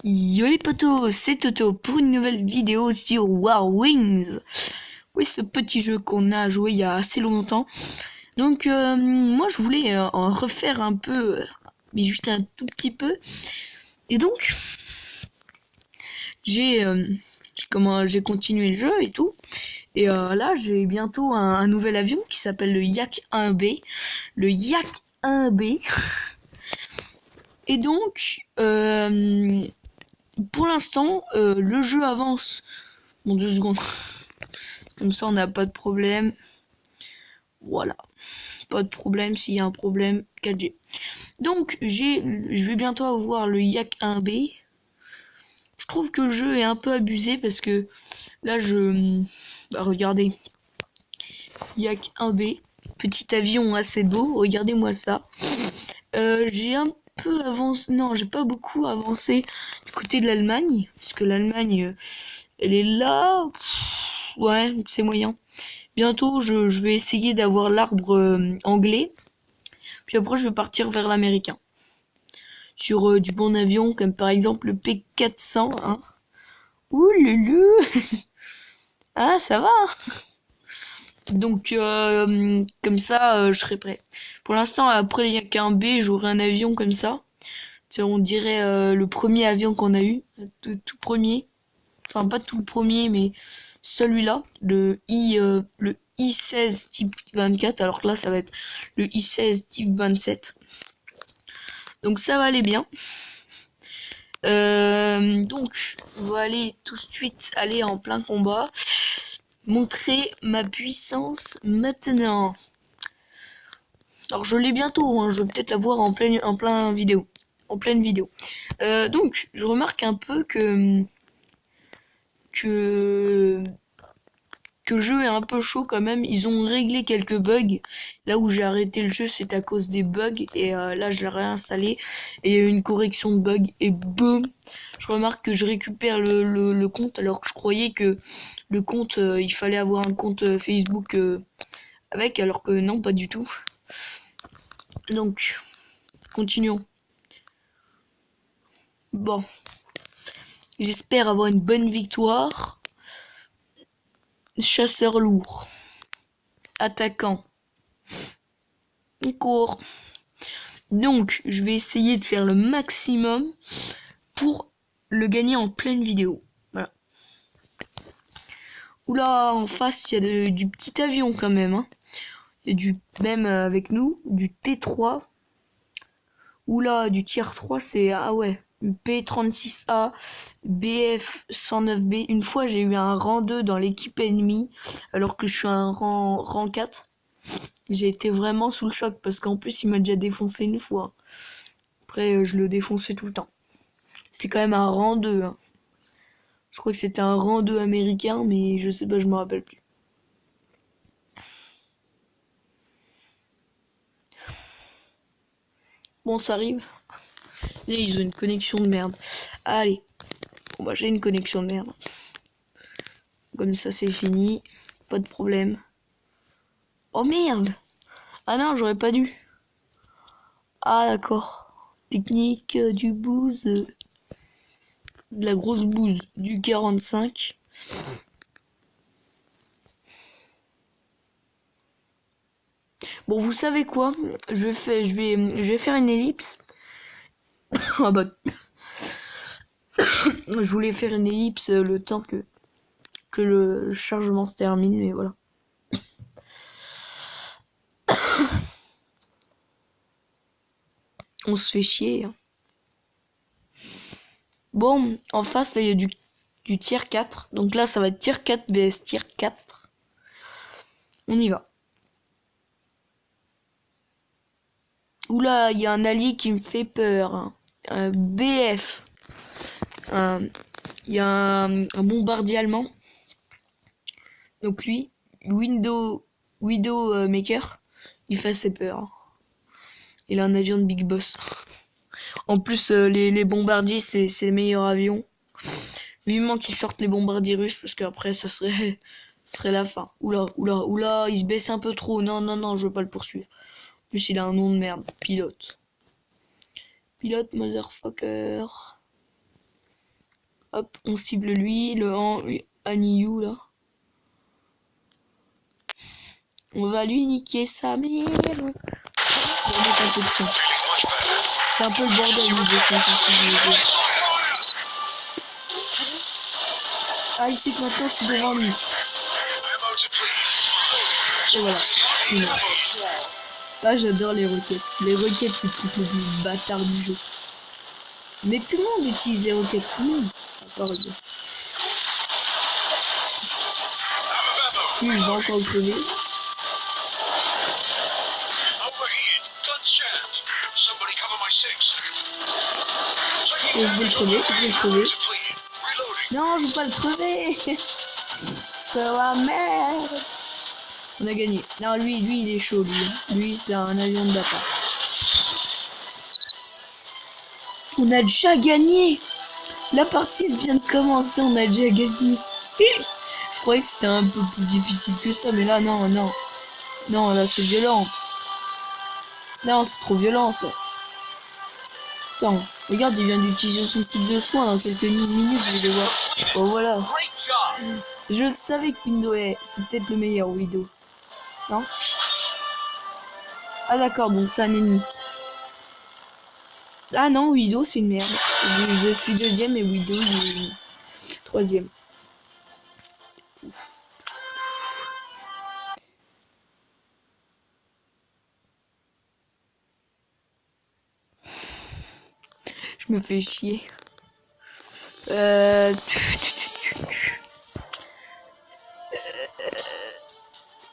Yo les potos, c'est Toto pour une nouvelle vidéo sur War Wings. Oui, ce petit jeu qu'on a joué il y a assez longtemps. Donc moi je voulais en refaire un peu, mais juste un tout petit peu. Et donc j'ai continué le jeu et tout. Et là j'ai bientôt un nouvel avion qui s'appelle le Yak 1B. Le Yak 1B. Et donc pour l'instant le jeu avance. Bon, 2 secondes. Comme ça, on n'a pas de problème. Voilà. Pas de problème s'il y a un problème 4G. Donc, je vais bientôt avoir le Yak 1B. Je trouve que le jeu est un peu abusé parce que là, regardez. Yak 1B. Petit avion assez beau. Regardez-moi ça. J'ai un peu avancé. Non, j'ai pas beaucoup avancé du côté de l'Allemagne. Parce que l'Allemagne, elle est là. Ouais, c'est moyen. Bientôt, je vais essayer d'avoir l'arbre anglais. Puis après, je vais partir vers l'américain. Sur du bon avion, comme par exemple le P400. Hein. Ouh loulou. Ah, ça va. Donc, comme ça, je serai prêt. Pour l'instant, après, il n'y a qu'un B, j'aurai un avion comme ça. On dirait le premier avion qu'on a eu. Tout premier. Enfin, pas tout le premier, mais celui-là. Le I-16 type 24. Alors que là, ça va être le I-16 type 27. Donc ça va aller bien. Donc on va aller tout de suite aller en plein combat. Montrer ma puissance maintenant. Alors je l'ai bientôt, hein, je vais peut-être la voir en pleine vidéo. En pleine vidéo. Donc je remarque un peu que le jeu est un peu chaud quand même. Ils ont réglé quelques bugs. Là où j'ai arrêté le jeu, c'est à cause des bugs. Et là, je l'ai réinstallé. Et il y a eu une correction de bugs. Et boum, je remarque que je récupère le compte. Alors que je croyais que le compte, il fallait avoir un compte Facebook avec. Alors que non, pas du tout. Donc, continuons. Bon. J'espère avoir une bonne victoire. Chasseur lourd. Attaquant. On court. Donc, je vais essayer de faire le maximum pour le gagner en pleine vidéo. Voilà. Oula, en face, il y a du petit avion quand même. Hein. Il y a même avec nous, du T3. Oula, du tier 3, c'est... Ah ouais, P36A, BF109B. Une fois, j'ai eu un rang 2 dans l'équipe ennemie, alors que je suis un rang 4. J'ai été vraiment sous le choc, parce qu'en plus, il m'a déjà défoncé une fois. Après, je le défonçais tout le temps. C'était quand même un rang 2. Hein. Je crois que c'était un rang 2 américain, mais je sais pas, je me rappelle plus. Bon, ça arrive. Et ils ont une connexion de merde. Allez. Bon, bah, j'ai une connexion de merde. Comme ça, c'est fini. Pas de problème. Oh merde! Ah non, j'aurais pas dû. Ah d'accord. Technique du bouse. De la grosse bouse. Du 45. Bon, vous savez quoi? Je vais faire une ellipse. Ah bah. Je voulais faire une ellipse le temps que le chargement se termine, mais voilà. On se fait chier. Hein. Bon, en face, là, il y a du tier 4. Donc là, ça va être tier 4 BS tier 4. On y va. Oula, il y a un allié qui me fait peur. Hein. Un BF. Il y a un bombardier allemand. Donc lui, Widow Maker, il fait assez peur. Hein. Il a un avion de Big Boss. En plus, les bombardiers, c'est les meilleurs avions. Vivement qu'ils sortent les bombardiers russes, parce qu'après, ça serait la fin. Oula, il se baisse un peu trop. Non, je veux pas le poursuivre. En plus, il a un nom de merde. Pilote, motherfucker. Hop, on cible lui, le Aniyu là. On va lui niquer sa mère. On va mettre un peu de son. C'est un peu le bordel niveau son. Ah, il sait que maintenant je suis devant lui. Et voilà. Ah, j'adore les roquettes. Les roquettes, c'est le truc le plus bâtard du jeu. Mais tout le monde utilise les roquettes. Tout le monde. À part lui. Lui, il va encore crever. Et je vais le crever, Non, je veux pas le crever. Ça va, merde. On a gagné. Non, lui, il est chaud, lui. Lui, c'est un avion de bâtard. On a déjà gagné. La partie, elle vient de commencer, on a déjà gagné. Je croyais que c'était un peu plus difficile que ça, mais là, non. Non, là, c'est violent. Non, c'est trop violent, ça. Attends, regarde, il vient d'utiliser son kit de soin dans quelques minutes, je vais le voir. Oh, voilà. Je savais que Widow c'est peut-être le meilleur Widow. Non? Ah d'accord, donc c'est un ennemi. Ah non, Widow c'est une merde. Je suis deuxième et Widow il est troisième. Je me fais chier.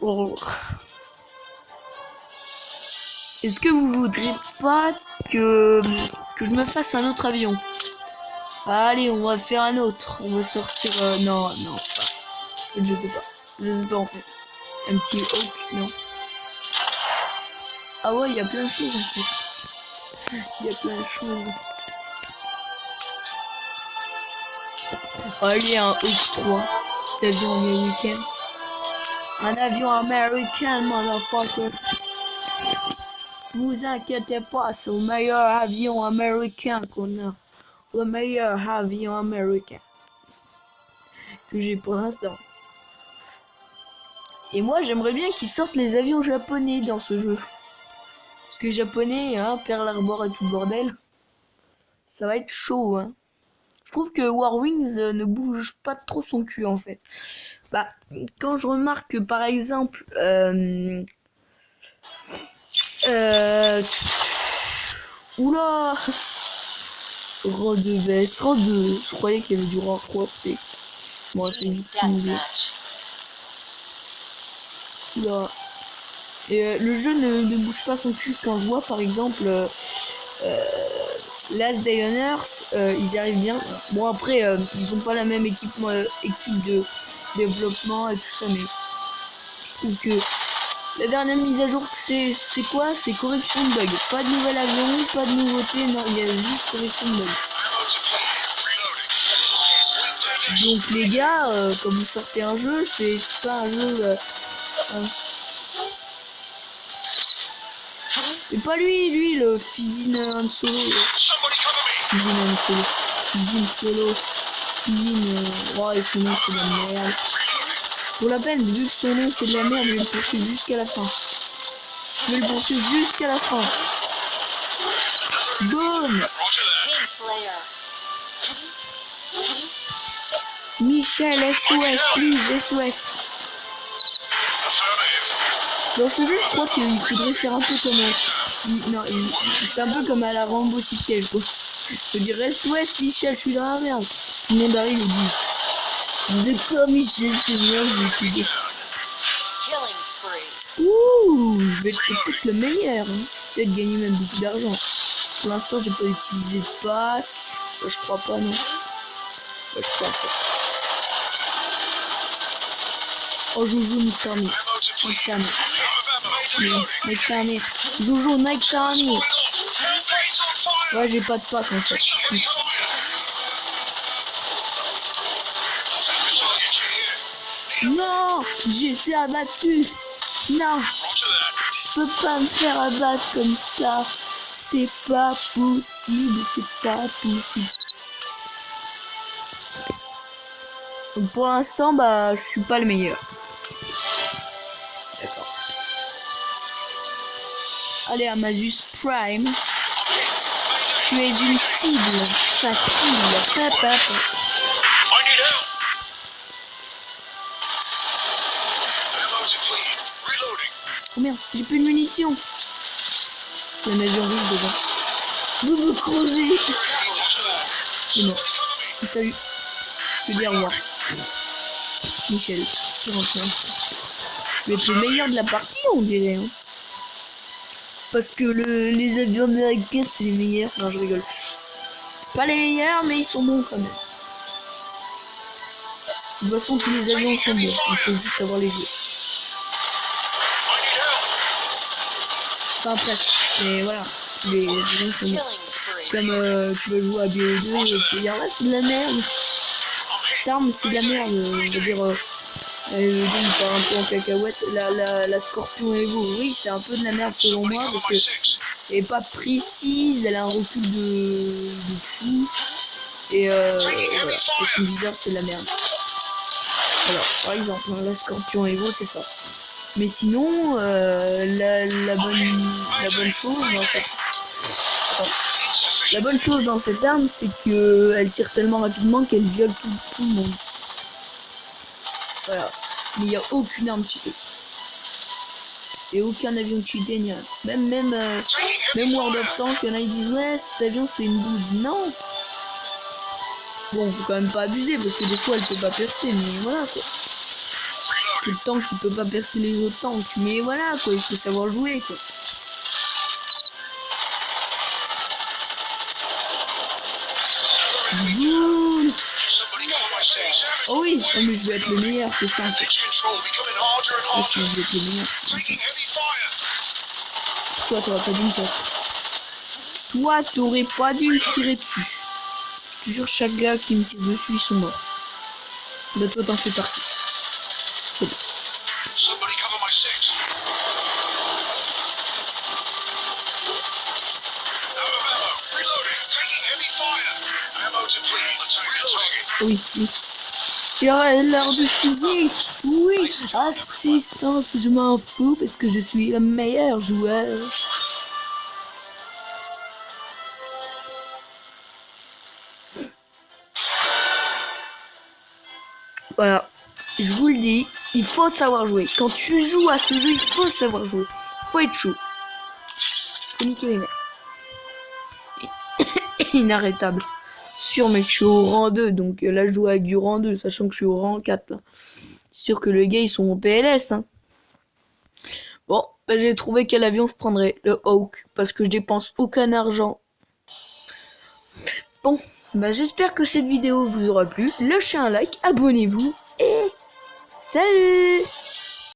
Oh. Est-ce que vous voudrez pas que je me fasse un autre avion? Allez, on va faire un autre. On va sortir... non, pas. Je sais pas en fait. Un petit Hawk, non. Ah ouais, il y a plein de choses en fait. Il y a plein de choses. Allez, un Hawk 3. Petit avion américain. Un avion américain, motherfucker. Vous inquiétez pas, c'est le meilleur avion américain qu'on a. Le meilleur avion américain que j'ai pour l'instant. Et moi, j'aimerais bien qu'ils sortent les avions japonais dans ce jeu. Parce que japonais, hein, Pearl Harbor et tout le bordel, ça va être chaud, hein. Je trouve que Warwings ne bouge pas trop son cul, en fait. Bah, quand je remarque que, par exemple, oula, Rang 2 vs, Rang 2. Je croyais qu'il y avait du Rang 3, tu sais. Bon, c'est victimisé. Oula. Et le jeu ne bouge pas son cul quand je vois, par exemple, Last Day on Earth, ils y arrivent bien. Bon, après, ils n'ont pas la même équipe de développement et tout ça, mais je trouve que la dernière mise à jour, c'est quoi? C'est correction de bug. Pas de nouvel avion, pas de nouveauté, non, il y a juste correction de bug. Donc les gars, quand vous sortez un jeu, c'est pas un jeu... Et pas lui, le Fizin Solo. Oh, et son nom c'est de la merde. Pour la peine, vu que son nom c'est de la merde, je vais le poursuivre jusqu'à la fin. Boom! Michel, SOS, please, SOS. Dans ce jeu, je crois qu'il faudrait faire un peu comme... c'est un peu comme à la Rambo Six Siege, quoi. Je dirais SOS, Michel, je suis dans la merde. Tout le monde arrive et dit... D'accord, Michel, c'est bien, je vais t'aider. Ouh, je vais être peut-être le meilleur. Hein. Je vais peut-être gagner même beaucoup d'argent. Pour l'instant, j'ai pas utilisé de pack. Je crois pas, non. Je crois pas. Oh, Jojo, nique ta mère. Jojo, nique ta mère. Ouais, j'ai pas de pack en fait. Non, j'ai été abattu. Non, je peux pas me faire abattre comme ça. C'est pas possible, Donc pour l'instant, bah, je suis pas le meilleur. D'accord. Allez, Amazus Prime. Tu es une cible facile. Papa. Oh merde, j'ai plus de munitions. Il y a un avion rouge devant. Vous me crevez. Il est mort. Salut. Je te dis au revoir. Michel. Tu rentres. Je vais être le meilleur de la partie, on dirait. Hein. Parce que les avions américains, c'est les meilleurs. Non, je rigole. C'est pas les meilleurs, mais ils sont bons quand même. De toute façon, tous les avions sont bons. Il faut juste savoir les jouer. Enfin, presque. Mais voilà. Les avions sont bons. Comme tu vas jouer à BO2 et tu vas dire, là, c'est de la merde. Cette arme, c'est de la merde. On va dire... le jeu il part un peu en cacahuète. La Scorpion Evo, oui, c'est un peu de la merde selon moi parce que elle est pas précise, elle a un recul de fou. Et voilà, et son viseur c'est de la merde. Alors, par exemple, hein, la Scorpion Evo c'est ça. Mais sinon, la bonne chose dans cette... Attends. La bonne chose dans cette arme, c'est que elle tire tellement rapidement qu'elle viole tout le monde. Voilà. Mais il n'y a aucune arme cheatée. Et aucun avion cheaté, ni rien. Même World of Tanks, il y en a qui disent ouais, cet avion c'est une bouse. Non. Bon, faut quand même pas abuser parce que des fois elle peut pas percer, mais voilà quoi. Le tank il peut pas percer les autres tanks, mais voilà quoi, il faut savoir jouer quoi. Boum. Oh oui, oh, mais je vais être le meilleur, c'est ça en fait. Oh, je vais être le meilleur. Toi, t'aurais pas dû me faire. Toi, t'aurais pas dû me tirer dessus. Je te jure, chaque gars qui me tire dessus, ils sont morts. Bah, toi, t'en fais partie. C'est bon. Oui, oui. Tu aurais l'air de signer. Oui, assistance, je m'en fous parce que je suis le meilleur joueur. Voilà, je vous le dis, il faut savoir jouer. Quand tu joues à ce jeu, il faut savoir jouer. Faut être chaud. Faut niquer les mecs. Inarrêtable. Sûr mec, je suis au rang 2, donc là je joue avec du rang 2, sachant que je suis au rang 4 là. Sûr que les gars ils sont au PLS hein. Bon, bah, j'ai trouvé quel avion je prendrais, le Hawk, parce que je dépense aucun argent. Bon, bah j'espère que cette vidéo vous aura plu. Lâchez un like, abonnez-vous et salut!